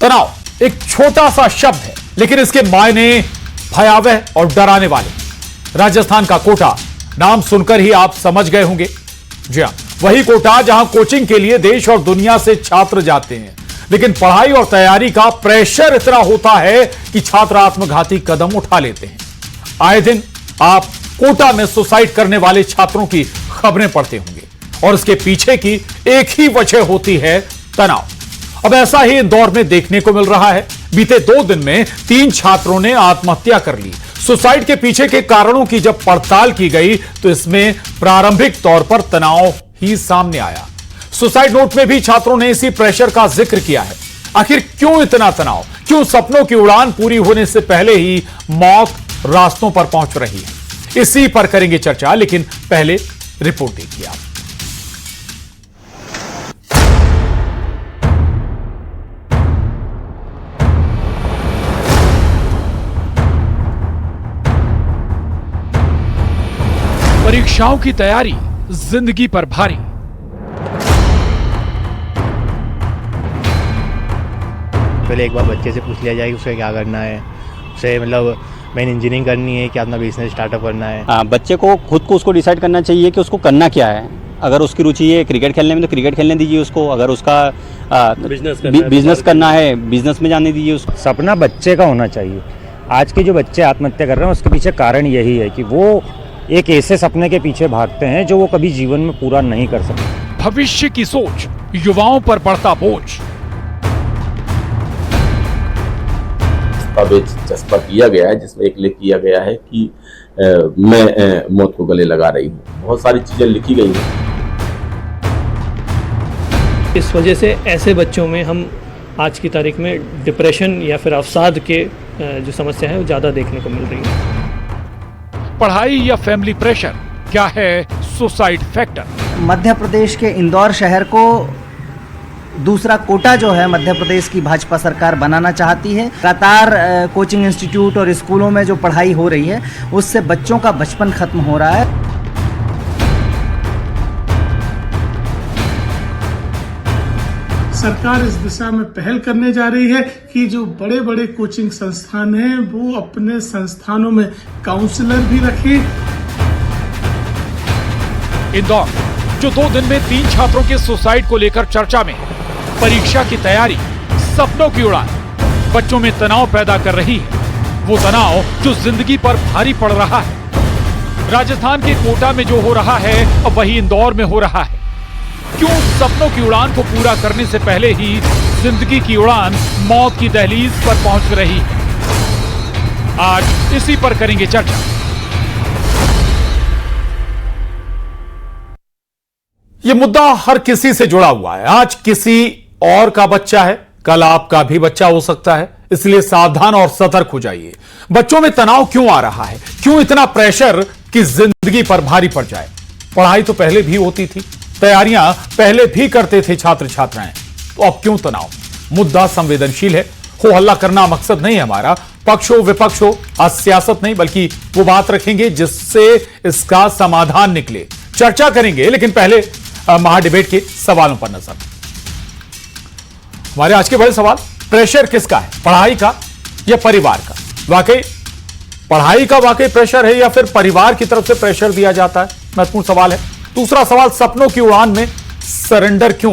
तनाव एक छोटा सा शब्द है, लेकिन इसके मायने भयावह और डराने वाले। राजस्थान का कोटा नाम सुनकर ही आप समझ गए होंगे। जी हां, वही कोटा जहां कोचिंग के लिए देश और दुनिया से छात्र जाते हैं, लेकिन पढ़ाई और तैयारी का प्रेशर इतना होता है कि छात्र आत्मघाती कदम उठा लेते हैं। आए दिन आप कोटा में सुसाइड करने वाले छात्रों की खबरें पढ़ते होंगे, और इसके पीछे की एक ही वजह होती है तनाव। अब ऐसा ही इंदौर में देखने को मिल रहा है। बीते 2 दिन में 3 छात्रों ने आत्महत्या कर ली। सुसाइड के पीछे के कारणों की जब पड़ताल की गई तो इसमें प्रारंभिक तौर पर तनाव ही सामने आया। सुसाइड नोट में भी छात्रों ने इसी प्रेशर का जिक्र किया है। आखिर क्यों इतना तनाव? क्यों सपनों की उड़ान पूरी होने से पहले ही मौत रास्तों पर पहुंच रही है? इसी पर करेंगे चर्चा, लेकिन पहले रिपोर्ट देखिए आप। परीक्षाओं की तैयारी जिंदगी पर भारी। पहले एक बार बच्चे से पूछ लिया जाए कि उसे क्या करना है, उसे मतलब मैंने इंजीनियरिंग करनी है कि अपना बिजनेस स्टार्टअप करना है। बच्चे को खुद को उसको डिसाइड करना चाहिए कि उसको करना क्या है। अगर उसकी रुचि है क्रिकेट खेलने में तो क्रिकेट खेलने दीजिए उसको। अगर उसका बिजनेस करना है बिजनेस में जाने दीजिए उसको। सपना बच्चे का होना चाहिए। आज के जो बच्चे आत्महत्या कर रहे हैं उसके पीछे कारण यही है कि वो एक ऐसे सपने के पीछे भागते हैं जो वो कभी जीवन में पूरा नहीं कर सकते। भविष्य की सोच, युवाओं पर बढ़ता बोझ। चस्पा किया गया है जिसमें एक लेख किया गया है कि मैं मौत को गले लगा रही हूँ। बहुत सारी चीजें लिखी गई हैं। इस वजह से ऐसे बच्चों में हम आज की तारीख में डिप्रेशन या फिर अवसाद के जो समस्या है वो ज़्यादा देखने को मिल रही है। पढ़ाई या फैमिली प्रेशर, क्या है सुसाइड फैक्टर? मध्य प्रदेश के इंदौर शहर को दूसरा कोटा जो है मध्य प्रदेश की भाजपा सरकार बनाना चाहती है। लगातार कोचिंग इंस्टीट्यूट और स्कूलों में जो पढ़ाई हो रही है उससे बच्चों का बचपन खत्म हो रहा है। सरकार इस दिशा में पहल करने जा रही है कि जो बड़े बड़े कोचिंग संस्थान हैं वो अपने संस्थानों में काउंसलर भी रखें। इंदौर जो 2 दिन में 3 छात्रों के सुसाइड को लेकर चर्चा में है। परीक्षा की तैयारी, सपनों की उड़ान बच्चों में तनाव पैदा कर रही है। वो तनाव जो जिंदगी पर भारी पड़ रहा है। राजस्थान के कोटा में जो हो रहा है अब वही इंदौर में हो रहा है। क्यों सपनों की उड़ान को पूरा करने से पहले ही जिंदगी की उड़ान मौत की दहलीज पर पहुंच रही है? आज इसी पर करेंगे चर्चा। यह मुद्दा हर किसी से जुड़ा हुआ है। आज किसी और का बच्चा है, कल आपका भी बच्चा हो सकता है, इसलिए सावधान और सतर्क हो जाइए। बच्चों में तनाव क्यों आ रहा है? क्यों इतना प्रेशर कि जिंदगी पर भारी पड़ जाए? पढ़ाई तो पहले भी होती थी, तैयारियां पहले भी करते थे छात्र छात्राएं, तो अब क्यों तनाव? मुद्दा संवेदनशील है। हो हल्ला करना मकसद नहीं है हमारा। पक्ष हो विपक्ष हो, आज सियासत नहीं बल्कि वो बात रखेंगे जिससे इसका समाधान निकले। चर्चा करेंगे, लेकिन पहले महाडिबेट के सवालों पर नजर। हमारे आज के बड़े सवाल, प्रेशर किसका है? पढ़ाई का या परिवार का? वाकई पढ़ाई का वाकई प्रेशर है या फिर परिवार की तरफ से प्रेशर दिया जाता है? महत्वपूर्ण सवाल है। दूसरा सवाल, सपनों की उड़ान में सरेंडर क्यों?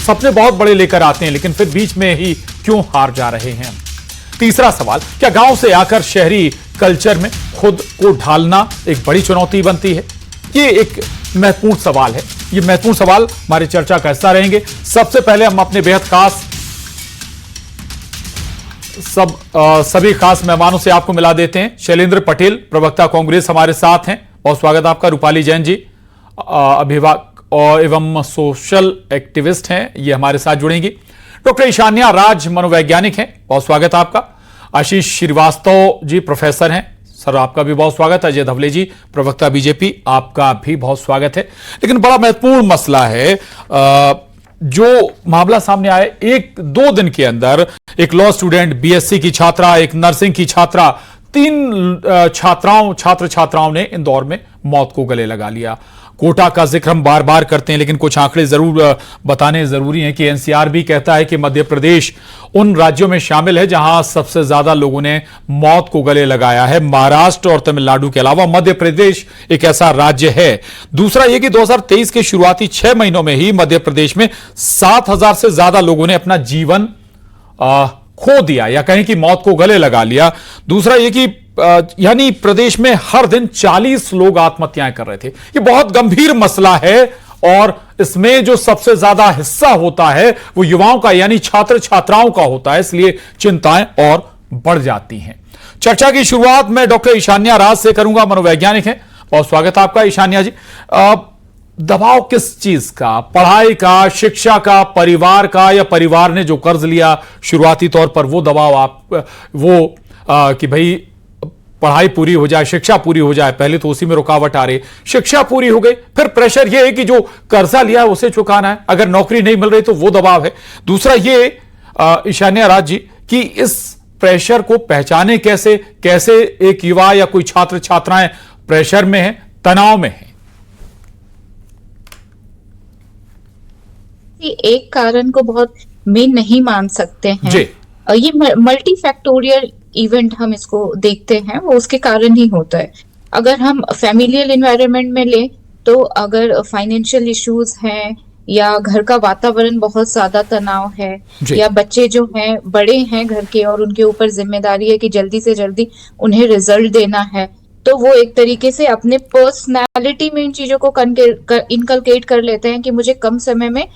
सपने बहुत बड़े लेकर आते हैं लेकिन फिर बीच में ही क्यों हार जा रहे हैं? तीसरा सवाल, क्या गांव से आकर शहरी कल्चर में खुद को ढालना एक बड़ी चुनौती बनती है? ये एक महत्वपूर्ण सवाल है। ये महत्वपूर्ण सवाल हमारी चर्चा का हिस्सा रहेंगे। सबसे पहले हम अपने बेहद खास सभी खास मेहमानों से आपको मिला देते हैं। शैलेंद्र पटेल, प्रवक्ता कांग्रेस, हमारे साथ हैं। बहुत स्वागत आपका। रूपाली जैन जी, अभिभावक और एवं सोशल एक्टिविस्ट हैं, ये हमारे साथ जुड़ेंगी। डॉक्टर ईशान्या राज, मनोवैज्ञानिक हैं, बहुत स्वागत आपका। आशीष श्रीवास्तव जी, प्रोफेसर हैं, सर आपका भी बहुत स्वागत। अजय धवले जी, प्रवक्ता बीजेपी, आपका भी बहुत स्वागत है। लेकिन बड़ा महत्वपूर्ण मसला है जो मामला सामने आया 1-2 दिन के अंदर। एक लॉ स्टूडेंट, बीएससी की छात्रा, एक नर्सिंग की छात्रा, 3 छात्र छात्राओं ने इंदौर में मौत को गले लगा लिया। कोटा का जिक्र हम बार बार करते हैं, लेकिन कुछ आंकड़े जरूर बताने जरूरी हैं कि एनसीआर भी कहता है कि मध्य प्रदेश उन राज्यों में शामिल है जहां सबसे ज्यादा लोगों ने मौत को गले लगाया है। महाराष्ट्र और तमिलनाडु के अलावा मध्य प्रदेश एक ऐसा राज्य है। दूसरा यह कि 2023 के शुरुआती 6 महीनों में ही मध्य प्रदेश में 7,000 से ज्यादा लोगों ने अपना जीवन खो दिया या कहें कि मौत को गले लगा लिया। दूसरा यह कि यानी प्रदेश में हर दिन 40 लोग आत्महत्याएं कर रहे थे। यह बहुत गंभीर मसला है और इसमें जो सबसे ज्यादा हिस्सा होता है वो युवाओं का यानी छात्र छात्राओं का होता है, इसलिए चिंताएं और बढ़ जाती हैं। चर्चा की शुरुआत मैं डॉक्टर ईशान्या राज से करूंगा, मनोवैज्ञानिक हैं। बहुत स्वागत है आपका ईशान्या जी। दबाव किस चीज का? पढ़ाई का, शिक्षा का, परिवार का, या परिवार ने जो कर्ज लिया शुरुआती तौर पर वो दबाव कि भाई पढ़ाई पूरी हो जाए, शिक्षा पूरी हो जाए, पहले तो उसी में रुकावट आ रही, शिक्षा पूरी हो गई, फिर प्रेशर यह है कि जो कर्जा लिया है उसे चुकाना है, अगर नौकरी नहीं मिल रही तो वो दबाव है। दूसरा ये ईशान्या राज जी कि इस प्रेशर को पहचाने कैसे एक युवा या कोई छात्र छात्राएं प्रेशर में है, तनाव में है? एक कारण को बहुत मेन नहीं मान सकते हैं जी। ये मल्टी फैक्टोरियल इवेंट हम इसको देखते हैं, वो उसके कारण ही होता है। अगर हम फैमिलियल एनवायरनमेंट में ले तो अगर फाइनेंशियल इश्यूज हैं या घर का वातावरण बहुत ज्यादा तनाव है या बच्चे जो हैं बड़े हैं घर के और उनके ऊपर जिम्मेदारी है कि जल्दी से जल्दी उन्हें रिजल्ट देना है, तो वो एक तरीके से अपने पर्सनैलिटी में इन चीजों को इनकलकेट कर लेते हैं कि मुझे कम समय में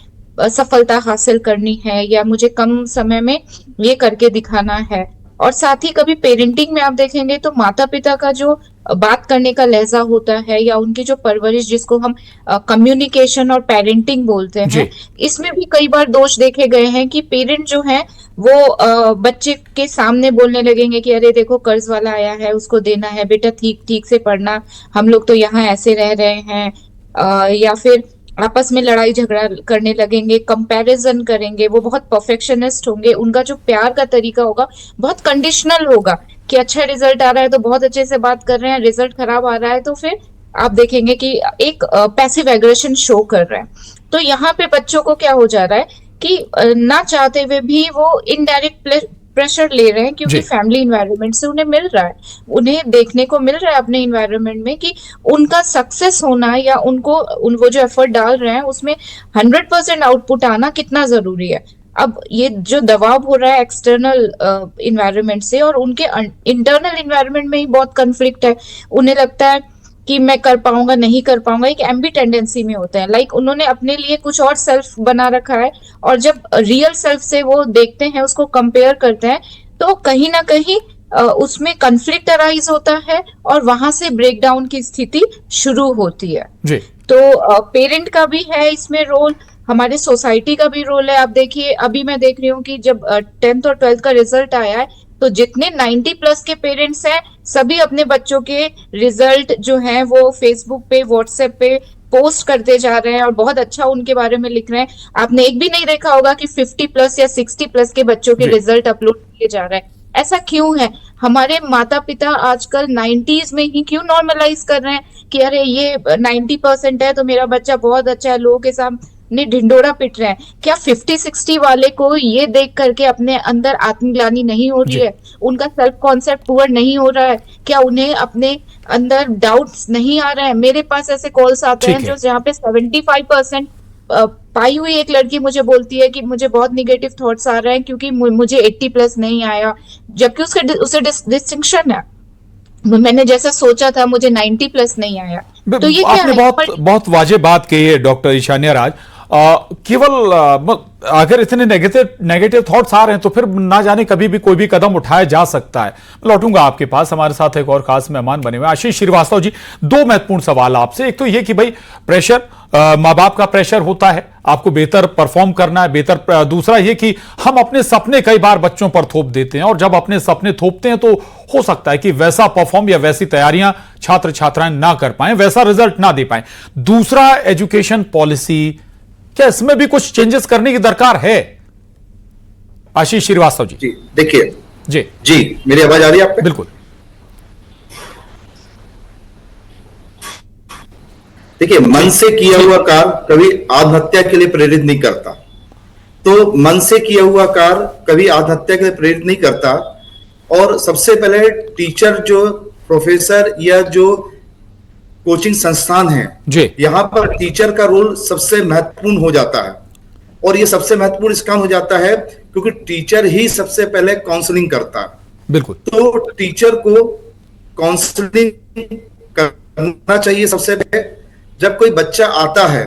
सफलता हासिल करनी है या मुझे कम समय में ये करके दिखाना है। और साथ ही कभी पेरेंटिंग में आप देखेंगे तो माता पिता का जो बात करने का लहजा होता है या उनकी जो परवरिश जिसको हम कम्युनिकेशन और पेरेंटिंग बोलते हैं, इसमें भी कई बार दोष देखे गए हैं कि पेरेंट जो है वो बच्चे के सामने बोलने लगेंगे कि अरे देखो कर्ज वाला आया है उसको देना है, बेटा ठीक से पढ़ना, हम लोग तो यहाँ ऐसे रह रहे हैं, या फिर आपस में लड़ाई झगड़ा करने लगेंगे, कंपैरिजन करेंगे, वो बहुत परफेक्शनिस्ट होंगे, उनका जो प्यार का तरीका होगा बहुत कंडीशनल होगा कि अच्छा रिजल्ट आ रहा है तो बहुत अच्छे से बात कर रहे हैं, रिजल्ट खराब आ रहा है तो फिर आप देखेंगे कि एक पैसिव एग्रेशन शो कर रहे हैं। तो यहाँ पे बच्चों को क्या हो जा रहा है कि ना चाहते हुए भी वो इनडायरेक्ट प्रेशर ले रहे हैं क्योंकि फैमिली इन्वायरमेंट से उन्हें मिल रहा है, उन्हें देखने को मिल रहा है अपने इन्वायरमेंट में कि उनका सक्सेस होना या वो जो एफर्ट डाल रहे हैं उसमें 100% आउटपुट आना कितना जरूरी है। अब ये जो दबाव हो रहा है एक्सटर्नल इन्वायरमेंट से और उनके इंटरनल इन्वायरमेंट में ही बहुत कन्फ्लिक्ट है, उन्हें लगता है कि मैं कर पाऊंगा नहीं कर पाऊंगा, एक एम्बी टेंडेंसी में होता है। लाइक उन्होंने अपने लिए कुछ और सेल्फ बना रखा है और जब रियल सेल्फ से वो देखते हैं, उसको कंपेयर करते हैं, तो कहीं ना कहीं उसमें कन्फ्लिक्ट अराइज होता है और वहां से ब्रेकडाउन की स्थिति शुरू होती है जी। तो पेरेंट का भी है इसमें रोल, हमारे सोसाइटी का भी रोल है। आप देखिए अभी मैं देख रही हूँ कि जब 10th और 12th का रिजल्ट आया है तो जितने 90+ के पेरेंट्स हैं सभी अपने बच्चों के रिजल्ट जो हैं वो फेसबुक पे, व्हाट्सएप पे पोस्ट करते जा रहे हैं और बहुत अच्छा उनके बारे में लिख रहे हैं। आपने एक भी नहीं देखा होगा कि 50+ या 60+ के बच्चों के रिजल्ट अपलोड किए जा रहे हैं। ऐसा क्यों है? हमारे माता पिता आजकल 90s में ही क्यों नॉर्मलाइज कर रहे हैं कि अरे ये 90% है तो मेरा बच्चा बहुत अच्छा है, लोगों के सामने ढिंडोरा पिट रहे हैं। क्या 50-60 वाले को ये देख करके अपने अंदर आत्मग्लानि नहीं हो रही है? उनका सेल्फ कॉन्सेप्ट पुअर नहीं हो रहा है? क्या उन्हें अपने अंदर डाउट्स नहीं आ रहे हैं? मेरे पास ऐसे कॉल्स आते हैं जो जहाँ पे 75% पाई हुई एक लड़की मुझे बोलती है कि मुझे बहुत निगेटिव थॉट्स आ रहे हैं क्योंकि मुझे 80+ नहीं आया, जबकि उसे डिस्टिंक्शन है, मैंने जैसा सोचा था मुझे 90+ नहीं आया। तो ये आपने बहुत वाजिब बात कही है डॉक्टर ईशान्या राज। केवल अगर इतने नेगेटिव थॉट्स आ रहे हैं तो फिर ना जाने कभी भी कोई भी कदम उठाया जा सकता है। लौटूंगा आपके पास, हमारे साथ एक और खास मेहमान बने हुए आशीष श्रीवास्तव जी। 2 महत्वपूर्ण सवाल आपसे। एक तो ये कि भाई प्रेशर, माँ बाप का प्रेशर होता है, आपको बेहतर परफॉर्म करना है, बेहतर। दूसरा ये कि हम अपने सपने कई बार बच्चों पर थोप देते हैं और जब अपने सपने थोपते हैं तो हो सकता है कि वैसा परफॉर्म या वैसी तैयारियां छात्र छात्राएं ना कर पाए, वैसा रिजल्ट ना दे पाए। दूसरा एजुकेशन पॉलिसी, क्या इसमें भी कुछ चेंजेस करने की दरकार है? आशीष श्रीवास्तव जी। देखिए जी मेरी आवाज आ रही है आपको? बिल्कुल। देखिए, मन से किया हुआ कार्य कभी आत्महत्या के लिए प्रेरित नहीं करता। तो मन से किया हुआ कार्य कभी आत्महत्या के लिए प्रेरित नहीं करता। और सबसे पहले टीचर, जो प्रोफेसर या जो कोचिंग संस्थान है, यहाँ पर टीचर का रोल सबसे महत्वपूर्ण हो जाता है। और ये सबसे महत्वपूर्ण इस कारण हो जाता है क्योंकि टीचर ही सबसे पहले काउंसलिंग करता है। बिल्कुल। तो टीचर को काउंसलिंग करना चाहिए सबसे पहले। जब कोई बच्चा आता है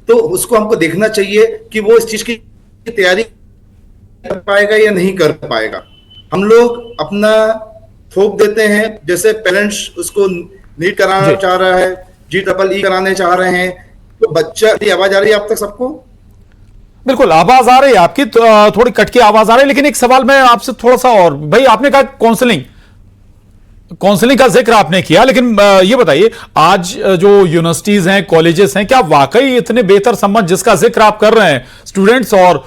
तो उसको हमको देखना चाहिए कि वो इस चीज की तैयारी कर पाएगा या नहीं कर पाएगा। हम लोग अपना थोप देते हैं, जैसे पेरेंट्स उसको नीट कराना चाह रहा है, JEE कराने चाह रहे हैं, तो बच्चा, आवाज आ रही है आप तक सबको? बिल्कुल आवाज आ रही है आपकी, थोड़ी कट के आवाज आ रही है। लेकिन एक सवाल मैं आपसे थोड़ा सा और, भाई आपने कहा काउंसलिंग का जिक्र आपने किया, लेकिन ये बताइए आज जो यूनिवर्सिटीज हैं, कॉलेजेस हैं, क्या वाकई इतने बेहतर संबंध जिसका जिक्र आप कर रहे हैं स्टूडेंट्स और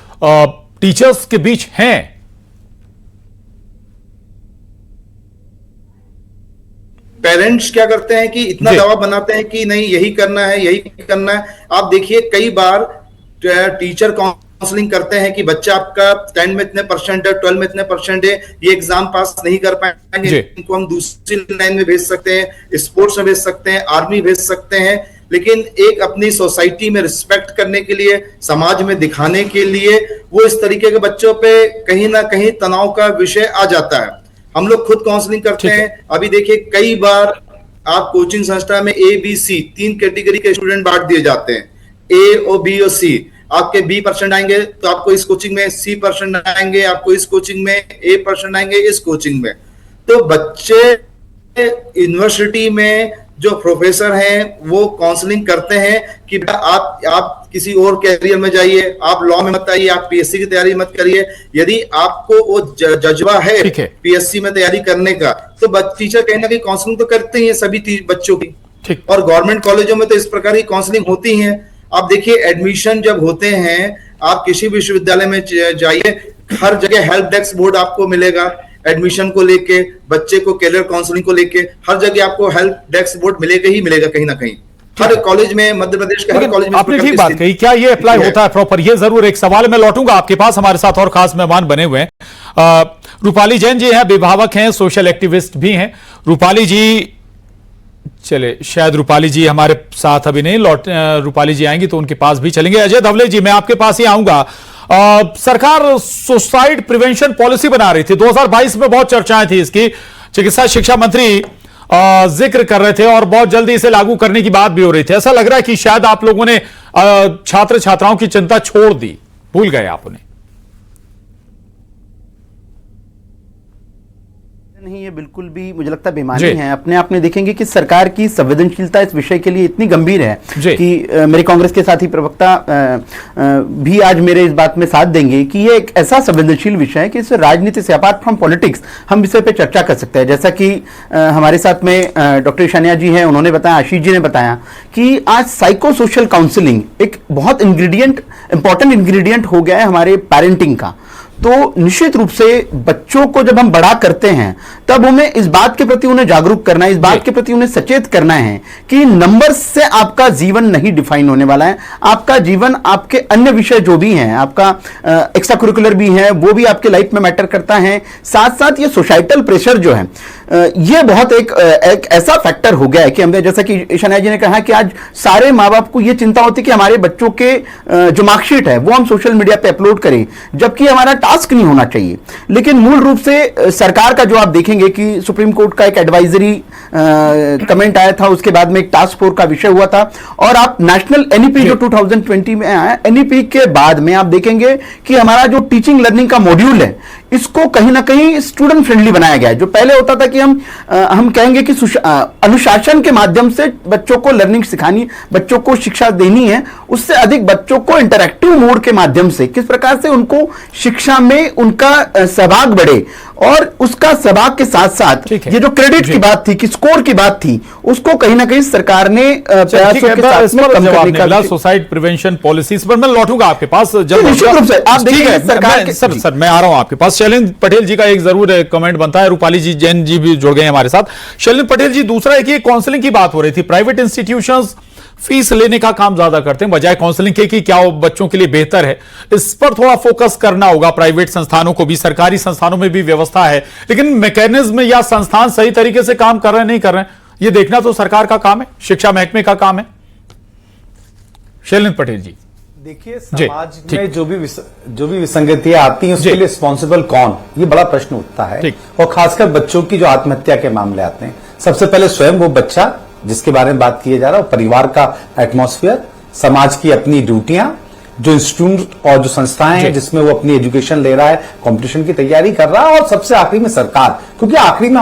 टीचर्स के बीच हैं? पेरेंट्स क्या करते हैं कि इतना दबाव बनाते हैं कि नहीं यही करना है, यही करना है। आप देखिए कई बार टीचर काउंसलिंग करते हैं कि बच्चा आपका 10 में इतने परसेंट है, 12 में इतने परसेंट है, ये एग्जाम पास नहीं कर पाएंगे, इनको हम दूसरी लाइन में भेज सकते हैं, स्पोर्ट्स में भेज सकते हैं, आर्मी भेज सकते हैं। लेकिन एक अपनी सोसाइटी में रिस्पेक्ट करने के लिए, समाज में दिखाने के लिए वो इस तरीके के बच्चों पे कहीं ना कहीं तनाव का विषय आ जाता है। हम लोग खुद काउंसलिंग करते हैं। अभी देखिए कई बार आप कोचिंग संस्था में ABC 3 कैटेगरी के स्टूडेंट बांट दिए जाते हैं, A और B और C। आपके B% आएंगे तो आपको इस कोचिंग में C% आएंगे, आपको इस कोचिंग में A% आएंगे, इस कोचिंग में। तो बच्चे यूनिवर्सिटी में जो प्रोफेसर हैं वो काउंसलिंग करते हैं कि आप किसी और कैरियर में जाइए, आप लॉ में मत आइए, आप PSC की तैयारी मत करिए। यदि आपको वो जज्बा है PSC में तैयारी करने का, तो टीचर कहीं ना कहीं काउंसलिंग तो करते ही है सभी बच्चों की। और गवर्नमेंट कॉलेजों में तो इस प्रकार की काउंसलिंग होती है। आप देखिए एडमिशन जब होते हैं, आप किसी विश्वविद्यालय में जाइए, हर जगह हेल्प डेस्क बोर्ड आपको मिलेगा। एडमिशन को लेके, बच्चे को कैरियर काउंसलिंग को लेके हर जगह आपको हेल्प डेस्क बोर्ड मिलेगा ही मिलेगा कहीं ना कहीं। हर कॉलेज में, मध्य प्रदेश के हर कॉलेज में। आपने ठीक बात कही, क्या ये अप्लाई होता है प्रॉपर? ये जरूर एक सवाल मैं लौटूंगा आपके पास। हमारे साथ और खास मेहमान बने हुए हैं, रूपाली जैन जी हैं, अभिभावक हैं, सोशल एक्टिविस्ट भी हैं। रूपाली जी, चले शायद रूपाली जी हमारे साथ अभी नहीं रूपाली जी आएंगी तो उनके पास भी चलेंगे। अजय धवले जी, मैं आपके पास ही आऊंगा। सरकार सुसाइड प्रिवेंशन पॉलिसी बना रही थी, 2022 में बहुत चर्चाएं थी इसकी, चिकित्सा शिक्षा मंत्री जिक्र कर रहे थे और बहुत जल्दी इसे लागू करने की बात भी हो रही थी। ऐसा लग रहा है कि शायद आप लोगों ने छात्र छात्राओं की चिंता छोड़ दी, भूल गए आप उन्हें। नहीं, ये बिल्कुल भी मुझे लगता है बेईमानी है। अपने आप में देखेंगे कि सरकार की संवेदनशीलता इस विषय के लिए इतनी गंभीर है कि मेरे कांग्रेस के साथी प्रवक्ता भी आज मेरे इस बात में साथ देंगे कि ये एक ऐसा संवेदनशील विषय है कि इस राजनीति से, अपार्ट फ्रॉम पॉलिटिक्स, हम विषय पे चर्चा कर सकते हैं। जैसा कि हमारे साथ में डॉक्टर ईशानिया जी हैं, उन्होंने बताया, आशीष जी ने बताया कि आज साइको सोशल काउंसलिंग एक बहुत इंपॉर्टेंट इंग्रेडिएंट हो गया है हमारे पेरेंटिंग का। तो निश्चित रूप से बच्चों को जब हम बड़ा करते हैं तब हमें इस बात के प्रति उन्हें जागरूक करना है, इस बात के प्रति उन्हें सचेत करना है कि नंबर्स से आपका जीवन नहीं डिफाइन होने वाला है। आपका जीवन, आपके अन्य विषय जो भी हैं, आपका एक्स्ट्रा करिकुलर भी है, वो भी आपके लाइफ में मैटर करता है। साथ साथ ये सोसाइटल प्रेशर जो है, ये बहुत एक ऐसा फैक्टर हो गया है कि हमने, जैसा कि ईशानिया जी ने कहा कि आज सारे माँ बाप को ये चिंता होती है कि हमारे बच्चों के जो मार्कशीट है वो हम सोशल मीडिया पे अपलोड करें, जबकि हमारा टास्क नहीं होना चाहिए। लेकिन मूल रूप से सरकार का जो आप देखेंगे कि सुप्रीम कोर्ट का एक एडवाइजरी कमेंट आया था, उसके बाद में एक टास्क फोर्स का विषय हुआ था, और आप नेशनल एनईपी जो 2020 में आया, एनईपी के बाद में आप देखेंगे कि हमारा जो टीचिंग लर्निंग का मॉड्यूल है, इसको कहीं ना कहीं स्टूडेंट फ्रेंडली बनाया गया है। जो पहले होता था कि हम कहेंगे कि अनुशासन के माध्यम से बच्चों को लर्निंग सिखानी, बच्चों को शिक्षा देनी है, उससे अधिक बच्चों को इंटरैक्टिव मोड के माध्यम से किस प्रकार से उनको शिक्षा में उनका सहभाग बढ़े, और उसका सहभाग के साथ साथ ये जो क्रेडिट की बात थी, कि स्कोर की बात थी, उसको कहीं ना कहीं सरकार ने सुसाइड प्रिवेंशन पॉलिसीज पर मैं लौटूंगा आपके पास। निश्चित रूप से आप देखिए सरकार सर मैं आ रहा हूं आपके पास। शैलेंद्र पटेल जी का एक जरूर कमेंट बनता है, रूपाली जी जैन जी भी जुड़ गए हमारे साथ। शैलेंद्र पटेल जी, दूसरा एक ये काउंसलिंग की बात हो रही थी, प्राइवेट इंस्टीट्यूशंस फीस लेने का काम ज्यादा करते हैं बजाय काउंसलिंग के कि क्या वो बच्चों के लिए बेहतर है। इस पर थोड़ा फोकस करना होगा। प्राइवेट संस्थानों को भी, सरकारी संस्थानों में भी व्यवस्था है, लेकिन मैकेनिज्म या संस्थान सही तरीके से काम कर रहे हैं नहीं कर रहे हैं, ये देखना तो सरकार का काम है, शिक्षा महकमे का काम है। शैलेंद्र पटेल जी, देखिए समाज में जो भी विसंगतियां आती हैं उसके लिए रिस्पॉन्सिबल कौन, ये बड़ा प्रश्न उठता है। और खासकर बच्चों की जो आत्महत्या के मामले आते हैं, सबसे पहले स्वयं वो बच्चा जिसके बारे में बात किया जा रहा है, परिवार का एटमॉस्फेयर, समाज की अपनी ड्यूटियां, जो इंस्टीट्यूट और जो संस्थाएं हैं जिसमें वो अपनी एजुकेशन ले रहा है, कंपटीशन की तैयारी कर रहा है, और सबसे आखिरी में सरकार, क्योंकि आखिरी में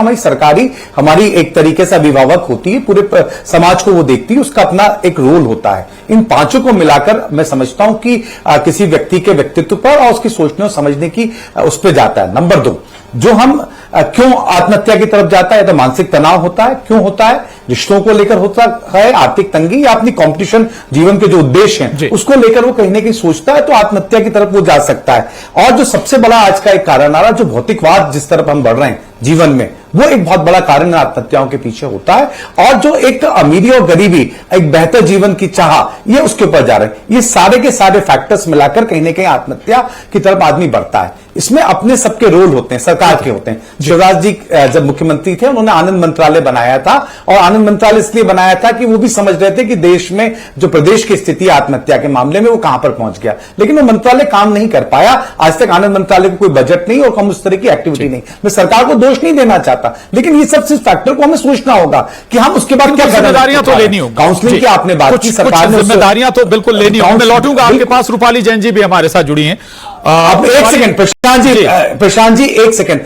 हमारी एक तरीके से अभिभावक होती है, पूरे समाज को वो देखती है, उसका अपना एक रोल होता है। इन पांचों को मिलाकर मैं समझता हूं कि किसी व्यक्ति के व्यक्तित्व पर और उसकी सोचने और समझने की उस पर जाता है। नंबर 2, जो हम क्यों आत्महत्या की तरफ जाता है, तो मानसिक तनाव होता है, क्यों होता है, रिश्तों को लेकर होता है, आर्थिक तंगी या अपनी कंपटीशन जीवन के जो उद्देश्य हैं उसको लेकर वो कहीं ना कहीं सोचता है, तो आत्महत्या की तरफ वो जा सकता है। और जो सबसे बड़ा आज का एक कारण आ रहा है, जो भौतिकवाद जिस तरफ हम बढ़ रहे हैं जीवन में, वो एक बहुत बड़ा कारण आत्महत्याओं के पीछे होता है। और जो एक अमीरी और गरीबी, एक बेहतर जीवन की चाह, ये उसके ऊपर जा रहे हैं। ये सारे के सारे फैक्टर्स मिलाकर कहीं ना कहीं आत्महत्या की तरफ आदमी बढ़ता है। इसमें अपने सबके रोल होते हैं, सरकार के होते हैं। शिवराज जी जब मुख्यमंत्री थे, उन्होंने आनंद मंत्रालय बनाया था, और आनंद मंत्रालय इसलिए बनाया था कि वो भी समझ रहे थे कि देश में जो प्रदेश की स्थिति आत्महत्या के मामले में वो कहां पर पहुंच गया, लेकिन वो मंत्रालय काम नहीं कर पाया। आज तक आनंद मंत्रालय को कोई बजट नहीं और हम उस तरह की एक्टिविटी नहीं। मैं सरकार को दोष नहीं देना चाहता, लेकिन ये सब फैक्टर को हमें सोचना होगा कि हम उसके बाद क्या जिम्मेदारियां तो लेनी होगी। काउंसलिंग की आपने बात की, सरकार ने जिम्मेदारियां तो बिल्कुल लेनी होगी। मैं लौटूंगा आपके पास, रूपाली जैन जी भी हमारे साथ जुड़ी हैं। अब एक सेकंड प्रशांत जी एक सेकंड,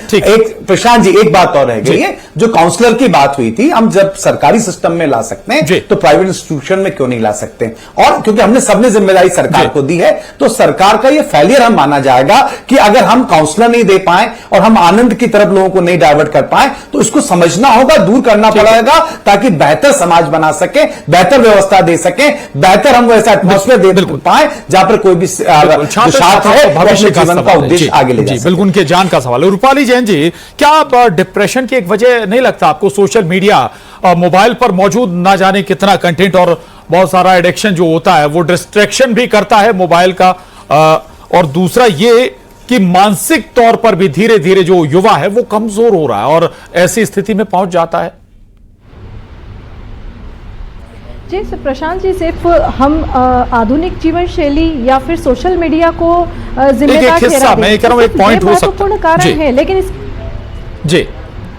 प्रशांत जी एक बात और रह गई है। जो काउंसलर की बात हुई थी, हम जब सरकारी सिस्टम में ला सकते हैं तो प्राइवेट इंस्टीट्यूशन में क्यों नहीं ला सकते? और क्योंकि हमने सबने जिम्मेदारी सरकार को दी है, तो सरकार का ये फेलियर हम माना जाएगा कि अगर हम काउंसलर नहीं दे पाए और हम आनंद की तरफ लोगों को नहीं डाइवर्ट कर पाए, तो इसको समझना होगा, दूर करना पड़ेगा, ताकि बेहतर समाज बना सके, बेहतर व्यवस्था दे सके, बेहतर हम वैसा एटमॉस्फेयर दे पाए जहां पर कोई भी छात्र है भविष्य का उद्देश्य आगे ले जाए। बिल्कुल उनके जान का सवाल है। रूपाली जैन जी, क्या डिप्रेशन की एक वजह नहीं लगता आपको सोशल मीडिया, मोबाइल पर मौजूद ना जाने कितना कंटेंट और बहुत सारा एडिक्शन जो होता है वो डिस्ट्रैक्शन भी करता है मोबाइल का, और दूसरा ये कि मानसिक तौर पर भी धीरे धीरे जो युवा है वो कमजोर हो रहा है और ऐसी स्थिति में पहुंच जाता है? जी प्रशांत जी, सिर्फ हम आधुनिक जीवन शैली या फिर सोशल मीडिया को जिम्मेदार ठहरा दें, मैं कह रहा हूं एक पॉइंट हो सकता है, महत्वपूर्ण कारण है, लेकिन जी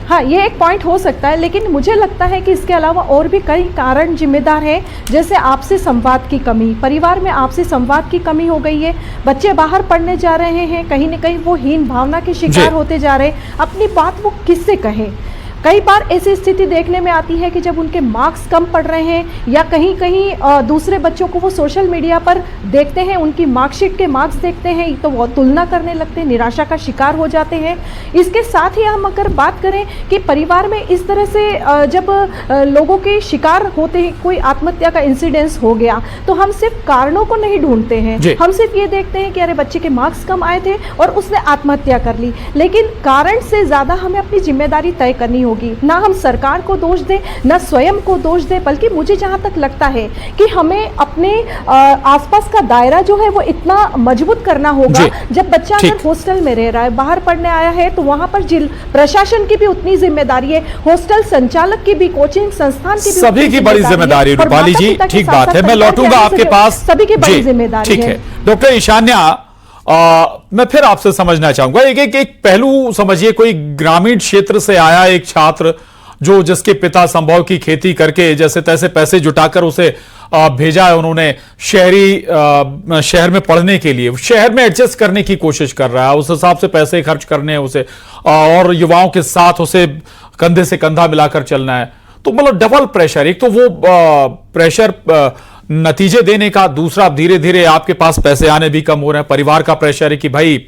हाँ, ये एक पॉइंट हो सकता है, लेकिन मुझे लगता है कि इसके अलावा और भी कई कारण जिम्मेदार हैं। जैसे आपसी संवाद की कमी, परिवार में आपसी संवाद की कमी हो गई है। बच्चे बाहर पढ़ने जा रहे हैं, कहीं न कहीं वो हीन भावना के शिकार होते जा रहे हैं। अपनी बात वो किससे कहें? कई बार ऐसी स्थिति देखने में आती है कि जब उनके मार्क्स कम पड़ रहे हैं या कहीं कहीं दूसरे बच्चों को वो सोशल मीडिया पर देखते हैं, उनकी मार्कशीट के मार्क्स देखते हैं, तो वो तुलना करने लगते हैं, निराशा का शिकार हो जाते हैं। इसके साथ ही हम अगर बात करें कि परिवार में इस तरह से जब लोगों के शिकार होते हैं, कोई आत्महत्या का इंसिडेंस हो गया, तो हम सिर्फ कारणों को नहीं ढूंढते हैं, हम सिर्फ ये देखते हैं कि अरे बच्चे के मार्क्स कम आए थे और उसने आत्महत्या कर ली। लेकिन कारण से ज़्यादा हमें अपनी जिम्मेदारी तय करनी होगी। ना हम सरकार को दोष दें, ना स्वयं को दोष दें, बल्कि मुझे जहां तक लगता है कि हमें अपने आसपास का दायरा जो है वो इतना मजबूत करना होगा। जब बच्चा अगर हॉस्टल में रह रहा है, बाहर पढ़ने आया है, तो वहां पर प्रशासन की भी उतनी जिम्मेदारी है, हॉस्टल संचालक की भी, कोचिंग संस्थान की भी, सभी की बड़ी जिम्मेदारी। रूपाली जी, ठीक बात है, मैं लौटूंगा आपके पास, सभी की बड़ी जिम्मेदारी है। डॉक्टर ईशान्या, मैं फिर आपसे समझना चाहूंगा, एक पहलू समझिए, कोई ग्रामीण क्षेत्र से आया एक छात्र जो जिसके पिता संभव की खेती करके जैसे तैसे पैसे जुटाकर उसे भेजा है उन्होंने शहर में पढ़ने के लिए, शहर में एडजस्ट करने की कोशिश कर रहा है, उस हिसाब से पैसे खर्च करने हैं उसे, और युवाओं के साथ उसे कंधे से कंधा मिलाकर चलना है। तो मतलब डबल प्रेशर, एक तो वो प्रेशर नतीजे देने का, दूसरा धीरे धीरे आपके पास पैसे आने भी कम हो रहे हैं, परिवार का प्रेशर है कि भाई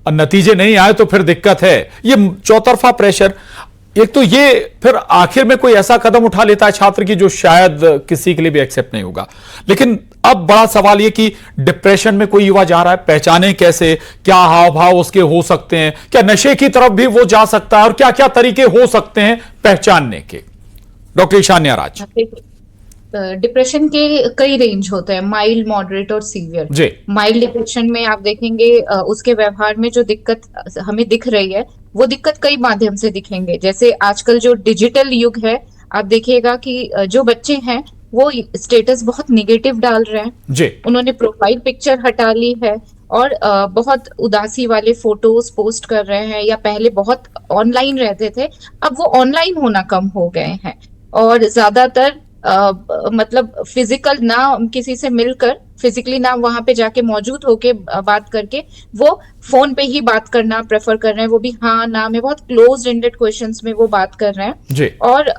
नतीजे नहीं आए तो फिर दिक्कत है, ये चौतरफा प्रेशर। एक तो ये, फिर आखिर में कोई ऐसा कदम उठा लेता है छात्र की जो शायद किसी के लिए भी एक्सेप्ट नहीं होगा। लेकिन अब बड़ा सवाल ये कि डिप्रेशन में कोई युवा जा रहा है, पहचाने कैसे, क्या हाव भाव उसके हो सकते हैं, क्या नशे की तरफ भी वो जा सकता है, और क्या क्या तरीके हो सकते हैं पहचानने के? डॉक्टर ईशान्या राज। डिप्रेशन के कई रेंज होते हैं, माइल्ड, मॉडरेट और सीवियर। माइल्ड डिप्रेशन में आप देखेंगे उसके व्यवहार में जो दिक्कत हमें दिख रही है वो दिक्कत कई माध्यम से दिखेंगे। जैसे आजकल जो डिजिटल युग है, आप देखिएगा कि जो बच्चे हैं वो स्टेटस बहुत निगेटिव डाल रहे हैं, उन्होंने प्रोफाइल पिक्चर हटा ली है और बहुत उदासी वाले फोटोज पोस्ट कर रहे हैं, या पहले बहुत ऑनलाइन रहते थे, अब वो ऑनलाइन होना कम हो गए हैं और ज्यादातर मतलब फिजिकल ना किसी से मिलकर, फिजिकली ना वहां पे जाके मौजूद होके बात करके, वो फोन पे ही बात करना प्रेफर कर रहे हैं, वो भी हाँ ना में बहुत क्लोज एंडेड क्वेश्चंस में वो बात कर रहे हैं और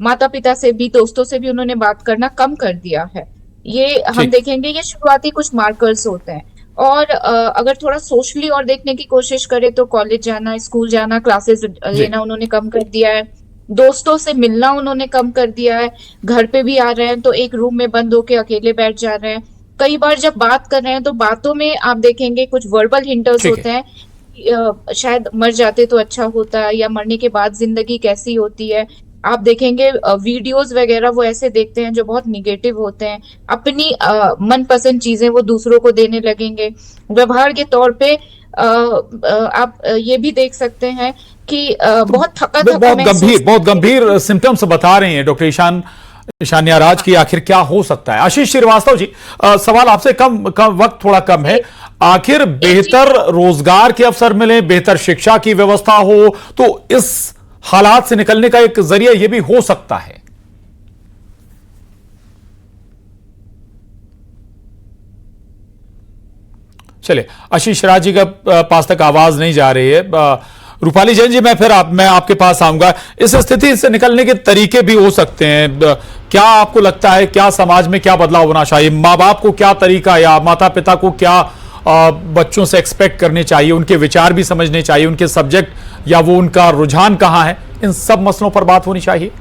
माता पिता से भी, दोस्तों से भी उन्होंने बात करना कम कर दिया है। ये हम देखेंगे, ये शुरुआती कुछ मार्कर्स होते हैं। और अगर थोड़ा सोशली और देखने की कोशिश करें तो कॉलेज जाना, स्कूल जाना, क्लासेस लेना उन्होंने कम कर दिया है, दोस्तों से मिलना उन्होंने कम कर दिया है, घर पे भी आ रहे हैं तो एक रूम में बंद होके अकेले बैठ जा रहे हैं। कई बार जब बात कर रहे हैं तो बातों में आप देखेंगे कुछ वर्बल हिंटर्स होते हैं, शायद मर जाते तो अच्छा होता, या मरने के बाद जिंदगी कैसी होती है। आप देखेंगे वीडियोस वगैरह वो ऐसे देखते हैं जो बहुत निगेटिव होते हैं, अपनी मनपसंद चीजें वो दूसरों को देने लगेंगे। व्यवहार के तौर पे आप ये भी देख सकते हैं कि बहुत बहुत गंभीर सिम्टम्स बता रहे हैं डॉक्टर ईशान्या राज की। आखिर क्या हो सकता है? आशीष श्रीवास्तव जी, सवाल आपसे कम वक्त थोड़ा कम है। आखिर बेहतर रोजगार के अवसर मिले, बेहतर शिक्षा की व्यवस्था हो तो इस हालात से निकलने का एक जरिया यह भी हो सकता है। चलिए, आशीष राज जी का पास तक आवाज नहीं जा रही है। रूपाली जैन जी, मैं आपके पास आऊंगा। इस स्थिति से निकलने के तरीके भी हो सकते हैं, क्या आपको लगता है? क्या समाज में क्या बदलाव होना चाहिए? माँ बाप को क्या तरीका, या माता पिता को क्या बच्चों से एक्सपेक्ट करने चाहिए? उनके विचार भी समझने चाहिए, उनके सब्जेक्ट या वो उनका रुझान कहां है, इन सब मसलों पर बात होनी चाहिए।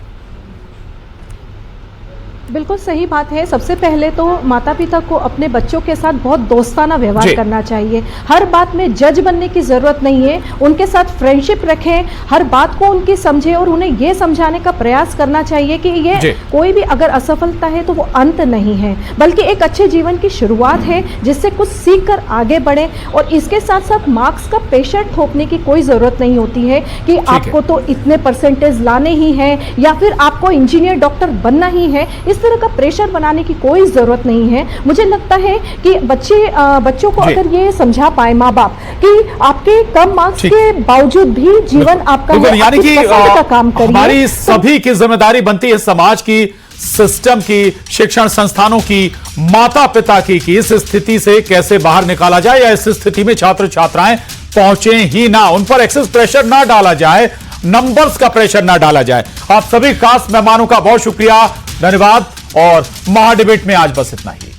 बिल्कुल सही बात है। सबसे पहले तो माता पिता को अपने बच्चों के साथ बहुत दोस्ताना व्यवहार करना चाहिए। हर बात में जज बनने की ज़रूरत नहीं है, उनके साथ फ्रेंडशिप रखें, हर बात को उनकी समझें और उन्हें ये समझाने का प्रयास करना चाहिए कि ये कोई भी अगर असफलता है तो वो अंत नहीं है, बल्कि एक अच्छे जीवन की शुरुआत है जिससे कुछ सीख कर आगे बढ़े। और इसके साथ साथ मार्क्स का प्रेशर थोपने की कोई ज़रूरत नहीं होती है कि आपको तो इतने परसेंटेज लाने ही हैं या फिर आपको इंजीनियर डॉक्टर बनना ही है। इस तरह का प्रेशर बनाने की कोई जरूरत नहीं है। मुझे लगता है कि बच्चों को अगर ये समझा पाए माँ बाप कि आपके कम मार्क्स के बावजूद भी जीवन आपका है, यानी कि का काम करिए। हमारी सभी की जिम्मेदारी बनती है, समाज की, सिस्टम की, शिक्षण संस्थानों की, माता पिता की, कि इस स्थिति से कैसे बाहर निकाला जाए, या इस स्थिति में छात्र छात्राएं पहुंचे ही ना, उन पर एक्सेस प्रेशर ना डाला जाए, नंबर्स का प्रेशर ना डाला जाए। आप सभी खास मेहमानों का बहुत शुक्रिया, धन्यवाद। और महाडिबेट में आज बस इतना ही।